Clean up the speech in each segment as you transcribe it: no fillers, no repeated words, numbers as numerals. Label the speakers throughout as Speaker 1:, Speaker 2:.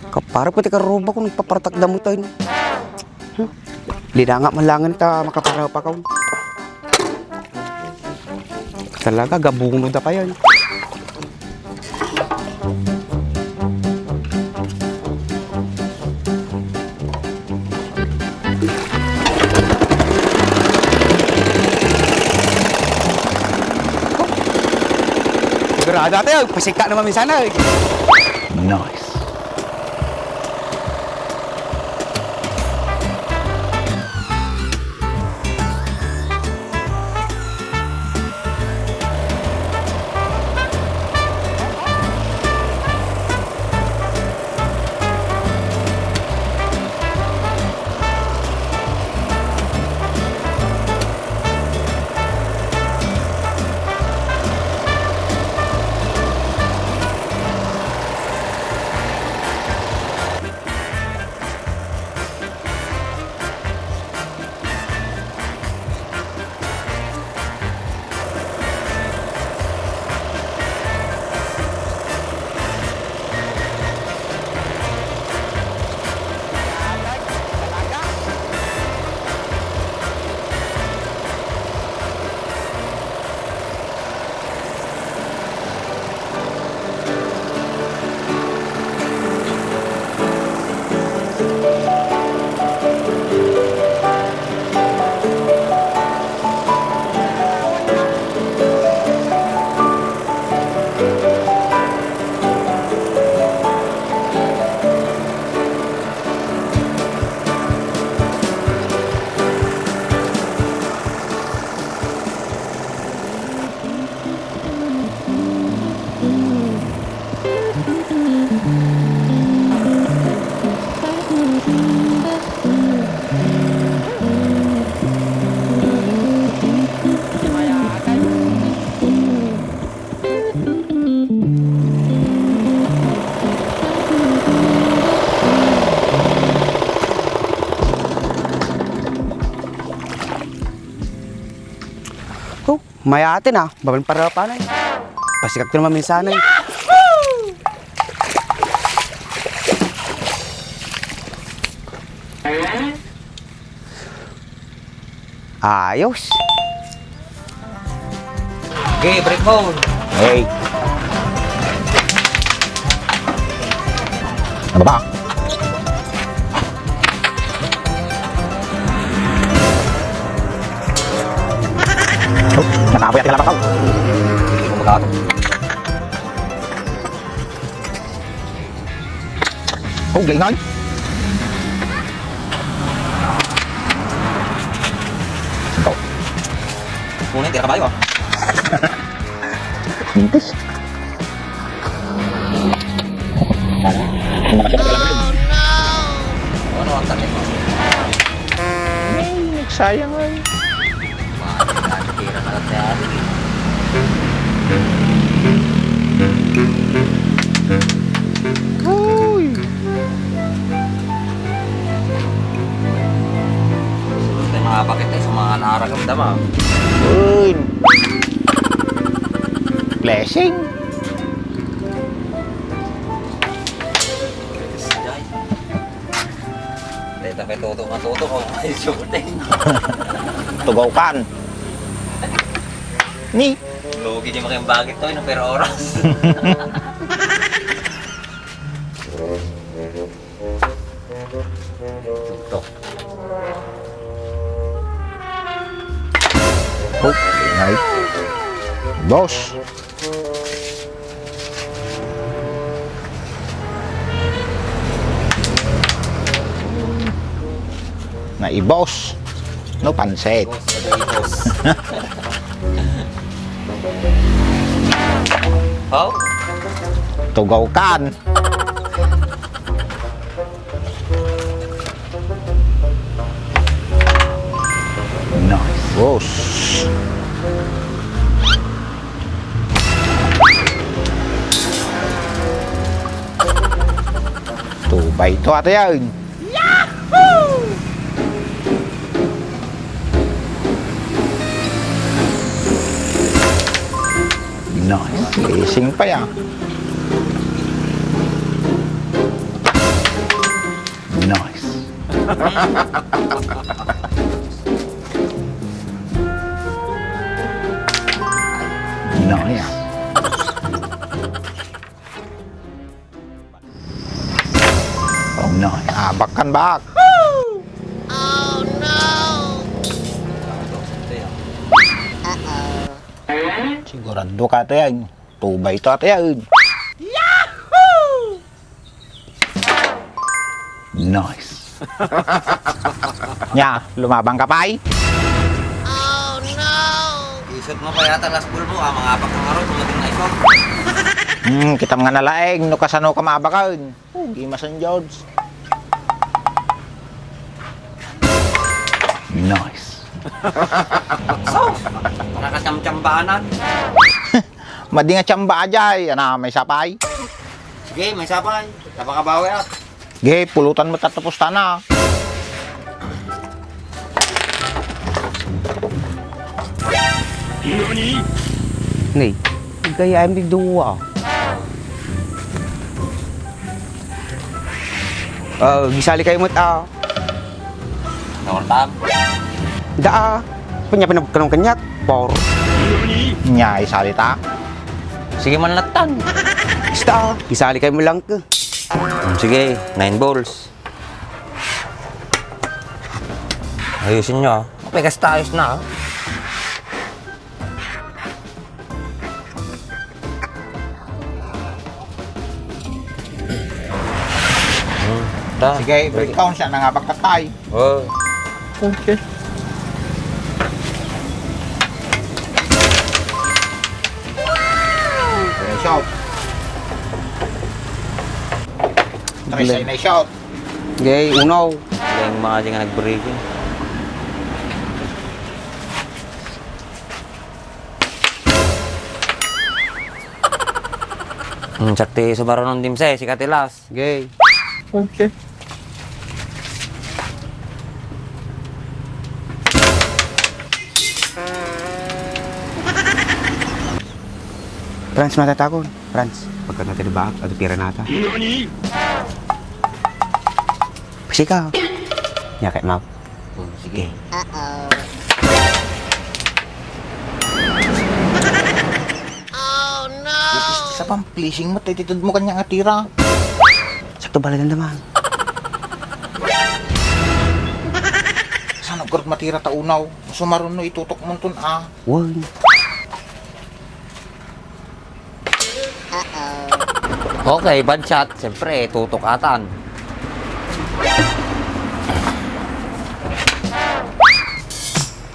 Speaker 1: Kaparap ko ti karuba ko nagpapartakda mo tayo. Lida nga malangan ta makaparaw pa kaw. Talaga gabungo da pa yan. Sigurado tayo, pasika naman minsan na. Nice. Mayatin ah, babal para pa na. Pasikap ko naman minsan eh. Ayos.
Speaker 2: Okay, break mode.
Speaker 1: Hey. Ano ba? Nakapoy at kalabakaw.
Speaker 2: Hindi ko magkato.
Speaker 1: Oh, gaingay. Ito.
Speaker 2: Muna, tira kabayo ah.
Speaker 1: Mintis.
Speaker 2: Ano ang takip mo?
Speaker 1: Ay, sayang ay.
Speaker 2: Tira na lang siya.
Speaker 1: Uy.
Speaker 2: Sulod tayo mga bakit tayo sa mga nararamdam ah.
Speaker 1: Uy. Blessing.
Speaker 2: Tapi tutok ko may shooting.
Speaker 1: Tugaw kan. Ni.
Speaker 2: Lugi di making bagit to, per oras. Tutok.
Speaker 1: Oh, ngay. Boss. Naibos. No pansit.
Speaker 2: Oh?
Speaker 1: Tugaw kan. Nice. Boss. Tubay ito ata yan. Nice. Gising pa yan.
Speaker 3: Nice. Nice. Oh, nice. Ah, bakkan bak. Sigurado ka ito yan. Tubay ito ito yan. Nice. Nya, lumabang ka pa ay?
Speaker 2: Isot mo pa yata last ball mo, mga apak ng araw, tumating na isot.
Speaker 3: Kita nga nalaeng, no kasano ka mabakan. Gimasan George. Nice.
Speaker 2: Nakacham-chambaanan.
Speaker 3: Madi nga tsamba ajay, ana may sapay.
Speaker 2: Sige, may sabay. Napakabawi at.
Speaker 3: Ge, pulutan mo tatapos na.
Speaker 1: Nih, gaya ayam di dua. Gisali kayo mo't
Speaker 2: Nakortam.
Speaker 1: da punya kanong kenyat, por.
Speaker 3: Nya, isalita.
Speaker 2: Sige man latan.
Speaker 1: Ista, gisali kayo mo lang ke.
Speaker 2: Sige, 9 balls. Ayusin nyo ah. Mapigas tayos na ah.
Speaker 3: Sige, breakdown siya na nga pagkatay.
Speaker 2: Oh.
Speaker 3: Okay. Shot. Try na shot.
Speaker 1: Gay, unaw.
Speaker 2: Yung mga di nga nag-breaking. Sakti sa baro ng dimse, si Katilas.
Speaker 1: Gay.
Speaker 3: Okay.
Speaker 1: Franz matatakon. Franz, pagka natin ba at pira nata. Pasika. Ya kayak map.
Speaker 2: Sige.
Speaker 3: Sa pang-pleasing mo, tititod mo kanya nga tira.
Speaker 1: Sakto bala na naman.
Speaker 3: Saan nagkurot matira ta unaw? Sumaron no itutok mo ton ah.
Speaker 1: Wag.
Speaker 2: Okay, bad shot. Siyempre, tutukatan.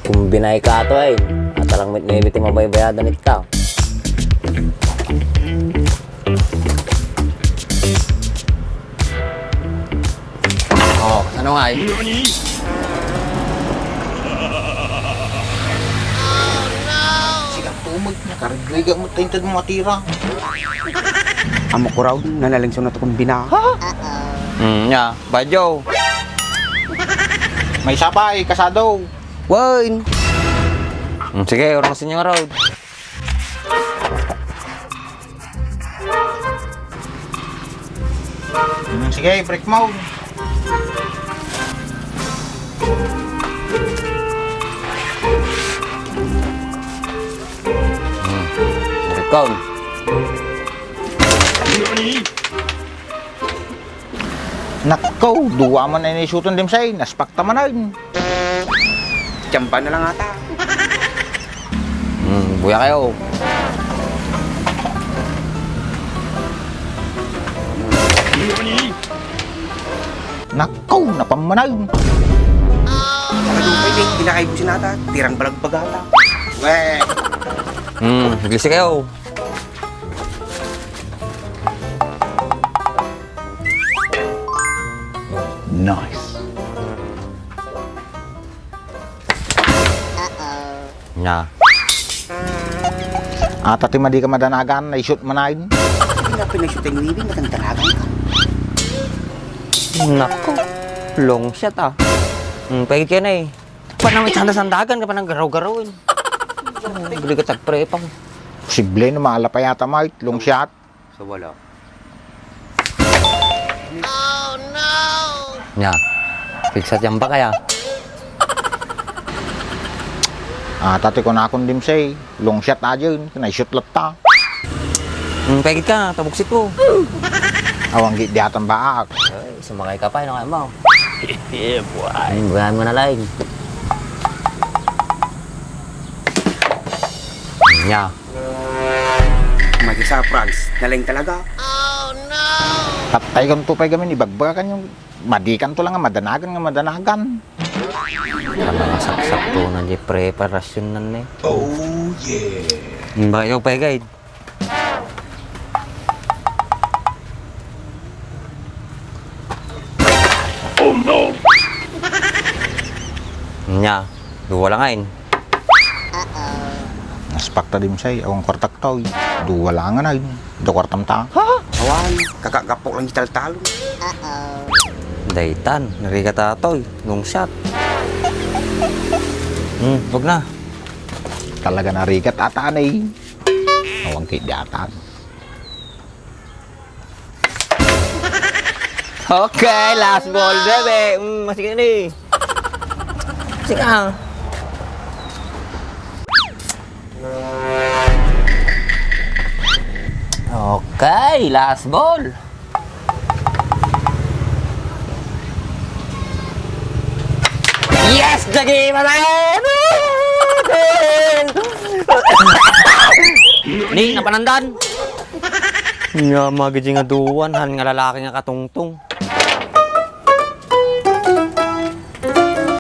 Speaker 2: Kung binay ka ito ay, at lang may biting mabaybayadan ito. Oh, ano nga eh?
Speaker 3: Sigang tumag na karigliga mo tintad mo matira.
Speaker 1: Amo ko raw, nanalingsyon na ito kong binaha.
Speaker 2: Ya, Badyo.
Speaker 3: May sapay, kasado.
Speaker 1: Wag.
Speaker 2: Sige, orasin yung road.
Speaker 3: Sige, break mode.
Speaker 2: Recount.
Speaker 3: Nakaw, duwa man na inisuton dim say, naspakta man ay.
Speaker 1: Tiyamba na lang ata.
Speaker 2: Buya kayo.
Speaker 3: Nakaw, napamanay.
Speaker 1: Nakadupay din, kinakaibusin ata. Tirang balagbag ata.
Speaker 3: Weh.
Speaker 2: Naglisi kayo.
Speaker 3: Nice.
Speaker 2: Ya.
Speaker 3: Ata ti madi ka madanagan, na-shoot manayin.
Speaker 1: Hindi na pinag-shoot yung wibing, natangtalagan ka.
Speaker 2: Nako. Long shot ah. Pwede ka na eh. Pa naman sandagan ka pa ng garaw-garawin. Bili ka tagprepang.
Speaker 3: Posible na maala pa yata Mike, long shot.
Speaker 1: So wala.
Speaker 2: Nya. Fiksat yan ba kaya?
Speaker 3: Tati ko na akong dimsay. Long shot aja yun. Kinay-shoot lot ta.
Speaker 2: Pegit ka, tabuksit ko.
Speaker 3: Awang di atan baak.
Speaker 2: Ay, sumakay ka pa, ano kaya mo? Yeah, boy. Buhayan mo na lang. Nya.
Speaker 1: Mag-isa, Franz. Naling talaga.
Speaker 3: Tatay kang tupay kami, ibagbagan yung madikan to lang nga, madanagan.
Speaker 2: Tama nga saksak to na di preparasyon na eh.
Speaker 1: Oh, yeah.
Speaker 2: Bakit yung pegay? Oh no! Nya, duwa lang ngayon.
Speaker 3: Naspakta dimsay, awang kwartak tao. Duwa lang nga na yun. Do kwartam ta.
Speaker 1: Awan, kakagapok lang gital-talon.
Speaker 2: Daytan, narika tatoy, long shot. Wag na.
Speaker 3: Talaga narikat ataan eh. Awang kay di ataan.
Speaker 2: Okay, last ball, bebe. Masih ka ni. Masih ka. Okay, last ball. Yes, jagi matayin! Ni, napanandan. Nga magiging aduan, han nga lalaki nga katungtong.